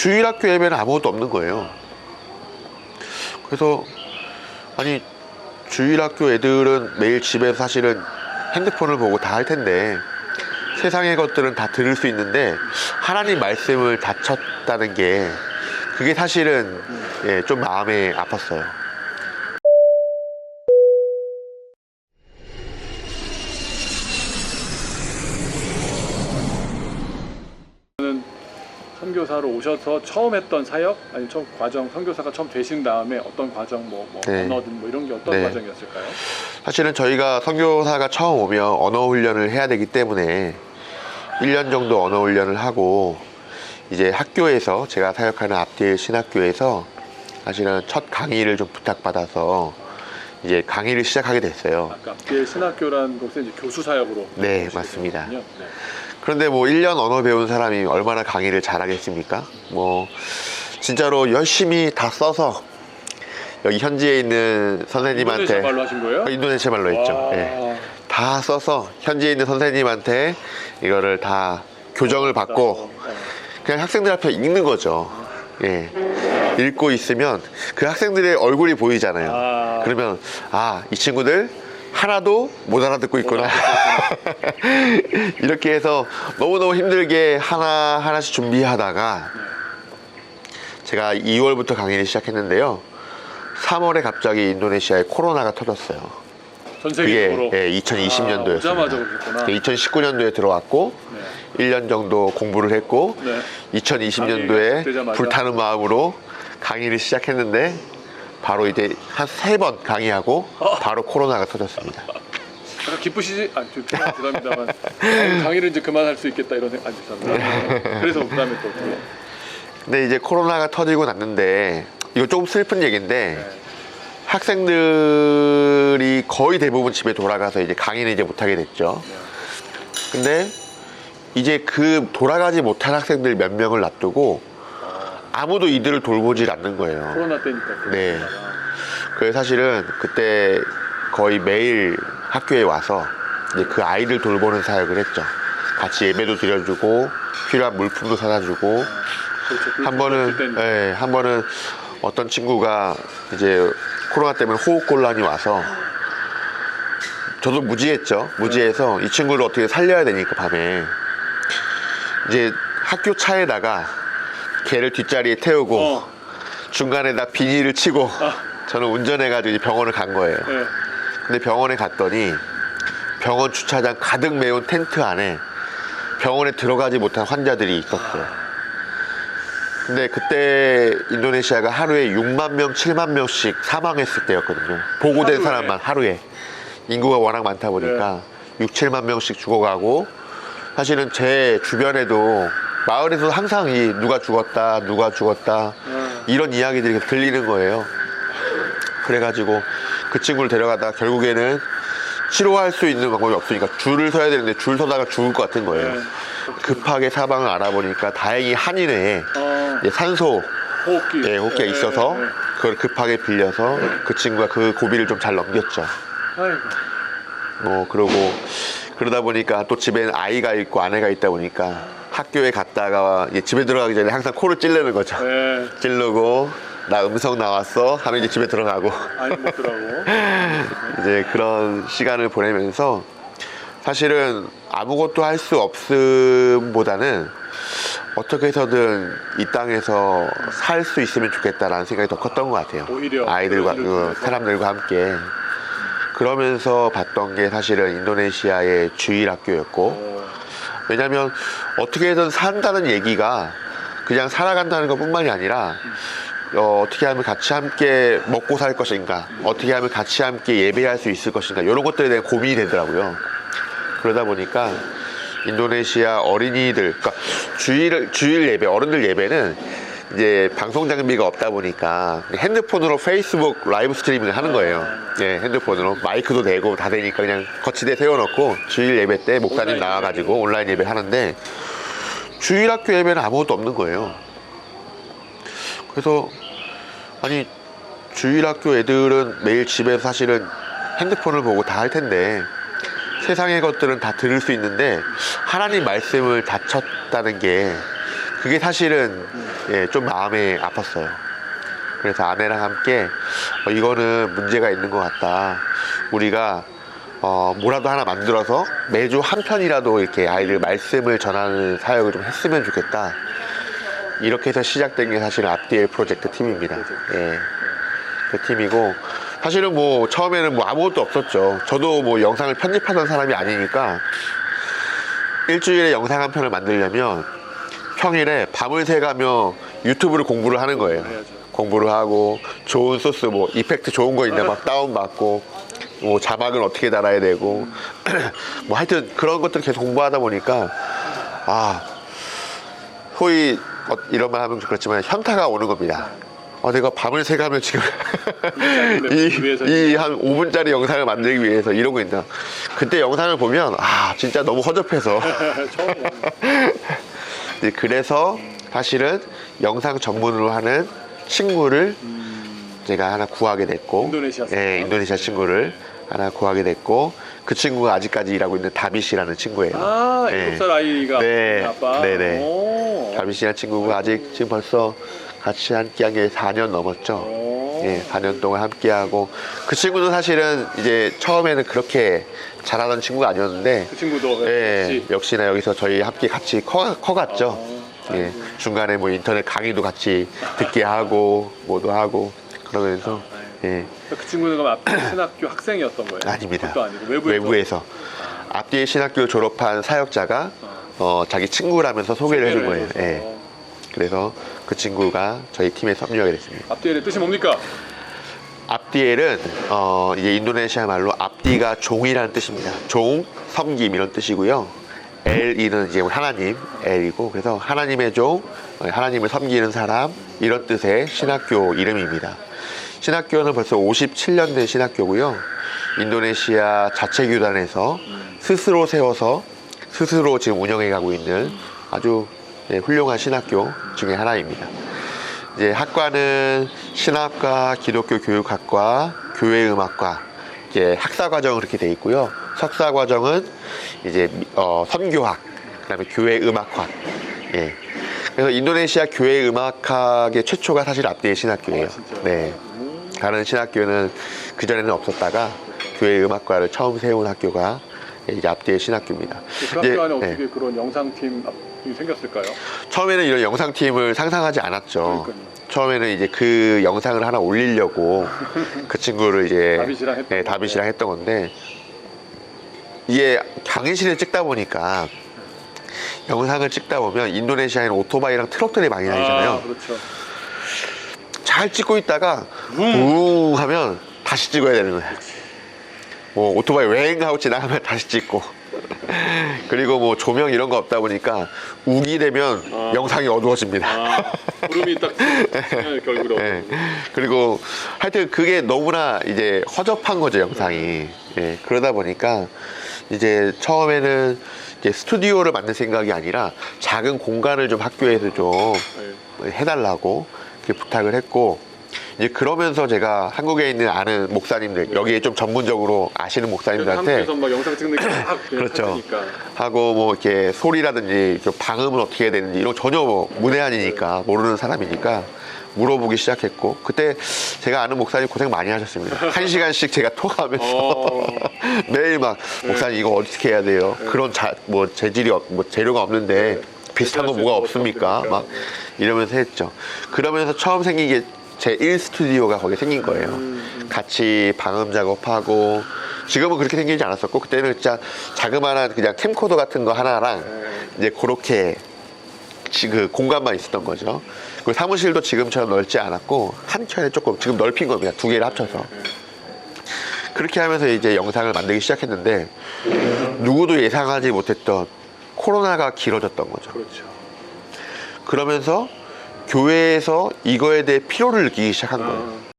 주일학교 예배는 아무것도 없는 거예요. 그래서 아니 주일학교 애들은 매일 집에서 사실은 핸드폰을 보고 다 할 텐데 세상의 것들은 다 들을 수 있는데 하나님 말씀을 다쳤다는 게 그게 사실은 좀 마음에 아팠어요. 선교사로 오셔서 처음 했던 사역, 아니 처음 과정, 선교사가 처음 되신 다음에 어떤 과정, 네. 언어든 이런 게 어떤 네. 과정이었을까요? 사실은 저희가 선교사가 처음 오면 언어 훈련을 해야 되기 때문에 1년 정도 언어 훈련을 하고 이제 학교에서 제가 사역하는 앞뒤 신학교에서 사실은 첫 강의를 좀 부탁받아서 이제 강의를 시작하게 됐어요. 아까 앞뒤 신학교라는 곳에 이제 교수 사역으로. 네, 맞습니다. 네. 그런데 뭐 1년 언어 배운 사람이 얼마나 강의를 잘하겠습니까? 뭐 진짜로 열심히 다 써서 여기 현지에 있는 선생님한테 인도네시아 말로 하신 거예요? 인도네시아 말로 했죠. 네. 다 써서 현지에 있는 선생님한테 이거를 다 교정을 받고 그냥 학생들 앞에 읽는 거죠. 예. 읽고 있으면 그 학생들의 얼굴이 보이잖아요. 그러면 이 친구들 하나도 못 알아듣고 있구나. 이렇게 해서 너무너무 힘들게 하나씩 준비하다가 제가 2월부터 강의를 시작했는데요. 3월에 갑자기 인도네시아에 코로나가 터졌어요. 전 세계적으로? 그게 2020년도였습니다. 오자마자 그러셨구나. 2019년도에 들어왔고 1년 정도 공부를 했고 2020년도에 불타는 마음으로 강의를 시작했는데 바로 이제 한 3번 강의하고 바로 코로나가 터졌습니다. 약간 기쁘시지? 죄송합니다만 강의를 이제 그만할 수 있겠다 이런 생각 드셨나요? 그래서 그다음에 또 어떻게? 근데 이제 코로나가 터지고 났는데 이거 조금 슬픈 얘기인데 학생들이 거의 대부분 집에 돌아가서 이제 강의는 이제 못하게 됐죠. 근데 이제 그 돌아가지 못한 학생들 몇 명을 놔두고 아무도 이들을 돌보질 않는 거예요. 코로나 때니까. 네. 그래서 사실은 그때 거의 매일 학교에 와서 이제 그 아이들 돌보는 사역을 했죠. 같이 예배도 드려주고 필요한 물품도 사다 주고 한 번은 어떤 친구가 이제 코로나 때문에 호흡곤란이 와서 저도 무지했죠. 무지해서 이 친구를 어떻게 살려야 되니까 밤에 이제 학교 차에다가 걔를 뒷자리에 태우고 중간에다 비닐을 치고 저는 운전해가지고 병원을 간 거예요. 근데 병원에 갔더니 병원 주차장 가득 메운 텐트 안에 병원에 들어가지 못한 환자들이 있었어요. 근데 그때 인도네시아가 하루에 6만 명, 7만 명씩 사망했을 때였거든요. 보고된 사람만 하루에. 인구가 워낙 많다 보니까 6, 7만 명씩 죽어가고 사실은 제 주변에도 마을에서 항상 누가 죽었다 이런 이야기들이 들리는 거예요. 그래가지고 그 친구를 데려가다가 결국에는 치료할 수 있는 방법이 없으니까 줄을 서야 되는데 줄 서다가 죽을 것 같은 거예요. 급하게 사방을 알아보니까 다행히 한인회에 산소 호흡기가 있어서 그걸 급하게 빌려서 그 친구가 그 고비를 좀 잘 넘겼죠. 그러다 보니까 또 집에는 아이가 있고 아내가 있다 보니까 학교에 갔다가 집에 들어가기 전에 항상 코를 찌르는 거죠. 찌르고 나 음성 나왔어 하면 이제 집에 들어가고 이제 그런 시간을 보내면서 사실은 아무것도 할 수 없음보다는 어떻게 해서든 이 땅에서 살 수 있으면 좋겠다라는 생각이 더 컸던 것 같아요. 오히려 아이들과 사람들과 함께 그러면서 봤던 게 사실은 인도네시아의 주일학교였고 왜냐하면 어떻게든 산다는 얘기가 그냥 살아간다는 것뿐만이 아니라 어떻게 하면 같이 함께 먹고 살 것인가, 어떻게 하면 같이 함께 예배할 수 있을 것인가 이런 것들에 대한 고민이 되더라고요. 그러다 보니까 인도네시아 어린이들, 그러니까 주일 예배, 어른들 예배는 이제 방송 장비가 없다 보니까 핸드폰으로 페이스북 라이브 스트리밍을 하는 거예요. 핸드폰으로 마이크도 대고 다 되니까 그냥 거치대 세워놓고 주일 예배 때 목사님 나와가지고 온라인 예배 하는데 주일학교 예배는 아무것도 없는 거예요. 그래서 아니 주일학교 애들은 매일 집에서 사실은 핸드폰을 보고 다 할 텐데 세상의 것들은 다 들을 수 있는데 하나님 말씀을 다쳤다는 게 그게 사실은 예, 좀 마음에 아팠어요. 그래서 아내랑 함께 이거는 문제가 있는 것 같다. 우리가 뭐라도 하나 만들어서 매주 한 편이라도 이렇게 아이들 말씀을 전하는 사역을 좀 했으면 좋겠다. 이렇게 해서 시작된 게 사실은 앞뒤의 프로젝트 팀입니다. 예, 그 팀이고 사실은 뭐 처음에는 뭐 아무것도 없었죠. 저도 뭐 영상을 편집하던 사람이 아니니까 일주일에 영상 한 편을 만들려면 평일에 밤을 새가며 유튜브를 공부를 하는 거예요. 공부를 하고 좋은 소스 뭐 이펙트 좋은 거 있나 막 다운받고 뭐 자막은 어떻게 달아야 되고 뭐 하여튼 그런 것들을 계속 공부하다 보니까 소위 이런 말 하면 그렇지만 현타가 오는 겁니다. 내가 밤을 새가며 지금 이 한 5분짜리 영상을 만들기 위해서 이러고 있나. 그때 영상을 보면 진짜 너무 허접해서 그래서 사실은 영상 전문으로 하는 친구를 제가 하나 구하게 됐고, 인도네시아 친구를 하나 구하게 됐고, 그 친구가 아직까지 일하고 있는 다빗이라는 친구예요. 7살 아이가 아빠. 네네. 다빗이라는 친구가 아직 지금 벌써 같이 함께한 게 4년 넘었죠. 예, 4년 동안 함께하고 그 친구도 사실은 이제 처음에는 그렇게 잘하던 친구가 아니었는데 그 친구도 예, 역시나 여기서 저희 함께 같이 커갔죠. 예, 중간에 뭐 인터넷 강의도 같이 듣게 하고 뭐도 하고 그러면서 예. 그 친구는 그럼 앞뒤 신학교 학생이었던 거예요? 아닙니다. 그것도 아니고 외부에서 앞뒤의 신학교 졸업한 사역자가 자기 친구라면서 소개를 해준 거예요. 예. 그래서 그 친구가 저희 팀에 합류하게 됐습니다. 앞뒤의 뜻이 뭡니까? 앞디엘은 이제 인도네시아 말로 앞디가 종이라는 뜻입니다. 종, 섬김 이런 뜻이고요. 엘이는 이제 하나님, 엘이고 그래서 하나님의 종, 하나님을 섬기는 사람 이런 뜻의 신학교 이름입니다. 신학교는 벌써 57년 된 신학교고요. 인도네시아 자체교단에서 스스로 세워서 스스로 지금 운영해 가고 있는 아주 훌륭한 신학교 중에 하나입니다. 이제 학과는 신학과, 기독교 교육학과, 교회음악과 이제 학사 과정은 그렇게 돼 있고요. 석사 과정은 이제 선교학, 그다음에 교회음악학. 예. 그래서 인도네시아 교회음악학의 최초가 사실 앞뒤의 신학교예요. 네. 다른 신학교는 그 전에는 없었다가 교회음악과를 처음 세운 학교가 이제 앞뒤의 신학교입니다. 그 학교 안에 어떻게 그런 영상팀이 생겼을까요? 처음에는 이런 영상팀을 상상하지 않았죠. 그러니까요. 처음에는 이제 그 영상을 하나 올리려고 그 친구를 이제 다빗이랑 했던 건데 이게 강의실에 찍다 보니까 영상을 찍다 보면 인도네시아에는 오토바이랑 트럭들이 많이 다니잖아요. 그렇죠. 잘 찍고 있다가 웅 하면 다시 찍어야 되는 거예요. 뭐 오토바이 웽 하고 지나가면 다시 찍고 그리고 뭐 조명 이런 거 없다 보니까 우기 되면 영상이 어두워집니다. 구름이 딱 결국은 네. 그리고 하여튼 그게 너무나 이제 허접한 거죠 영상이. 예, 그러다 보니까 이제 처음에는 이제 스튜디오를 만들 생각이 아니라 작은 공간을 좀 학교에서 좀 해달라고 이렇게 부탁을 했고 이제 그러면서 제가 한국에 있는 아는 목사님들 여기에 좀 전문적으로 아시는 목사님들한테 한국에서 막 영상 찍는 게 그렇죠. 하고 뭐 이렇게 소리라든지 방음은 어떻게 해야 되는지 이런 거 전혀 뭐 문외한이니까 모르는 사람이니까 물어보기 시작했고 그때 제가 아는 목사님 고생 많이 하셨습니다. 1시간씩 제가 통화하면서 매일 막 목사님 이거 어떻게 해야 돼요? 그런 뭐 재질이 뭐 재료가 없는데 비슷한 거 뭐가 없습니까? 막 이러면서 했죠. 그러면서 처음 생긴 게 제 1스튜디오가 거기 생긴 거예요. 같이 방음 작업하고 지금은 그렇게 생기지 않았었고 그때는 진짜 자그마한 그냥 캠코더 같은 거 하나랑 이제 그렇게 그 공간만 있었던 거죠. 그리고 사무실도 지금처럼 넓지 않았고 한 켠에 조금 지금 넓힌 겁니다. 두 개를 합쳐서. 그렇게 하면서 이제 영상을 만들기 시작했는데 누구도 예상하지 못했던 코로나가 길어졌던 거죠. 그렇죠. 그러면서 교회에서 이거에 대해 필요를 느끼기 시작한 거예요.